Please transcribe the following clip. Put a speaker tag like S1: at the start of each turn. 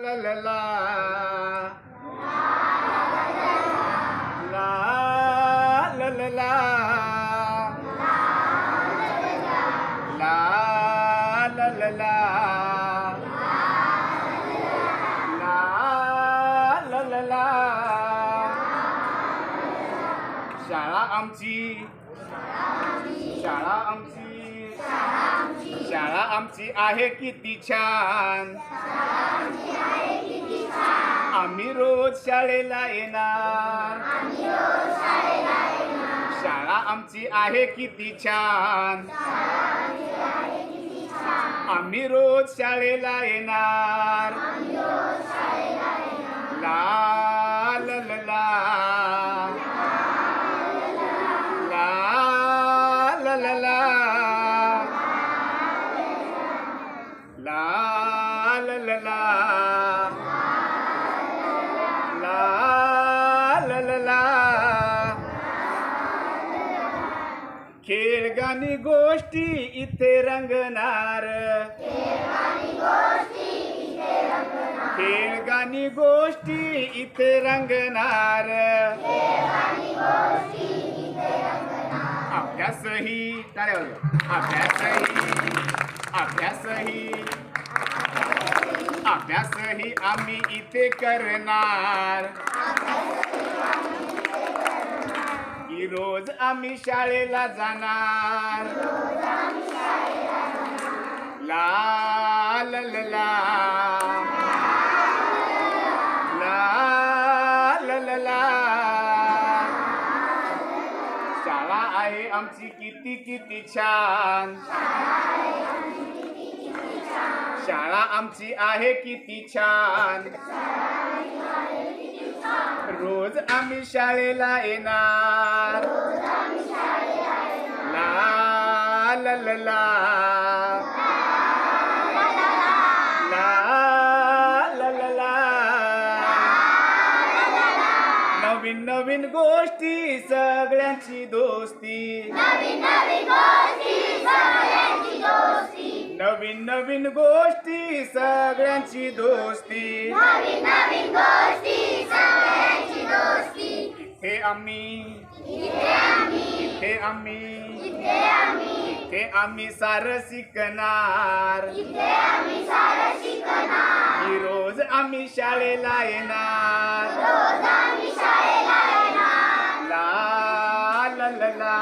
S1: ला ला ला ला ला ला ला ला ला ला ला ला ला ला शाळा आमची शाळा आमची शाळा आमची आहे किती छान आम्ही रोज शाळेला येणार शाळा आमची आहे किती छान आम्ही रोज शाळेला येणार ला ला ला ला ला ला ला ला ला ला ला ला ला ला ला खेळ गाणी गोष्टी इथे रंगणार खेळ गाणी गोष्टी इथे रंगणार अभ्यासही टाळ्या वाजवा. अभ्यासही आम्ही इथे करणार की रोज आम्ही शाळेला जाणार ला ला ला ला ला ला ला ला शाळा आहे आमची किती किती छान शाळा आमची आहे किती छान रोज आम्ही शाळेला येणार ला ला ला ला ला ला ला ला नवीन नवीन गोष्टी सगळ्यांची दोस्ती नवीन नवीन गोष्टी सगळ्यांची दोस्ती इथे आम्ही सारं शिकणार की रोज आम्ही शाळेला येणार ला ला ला ला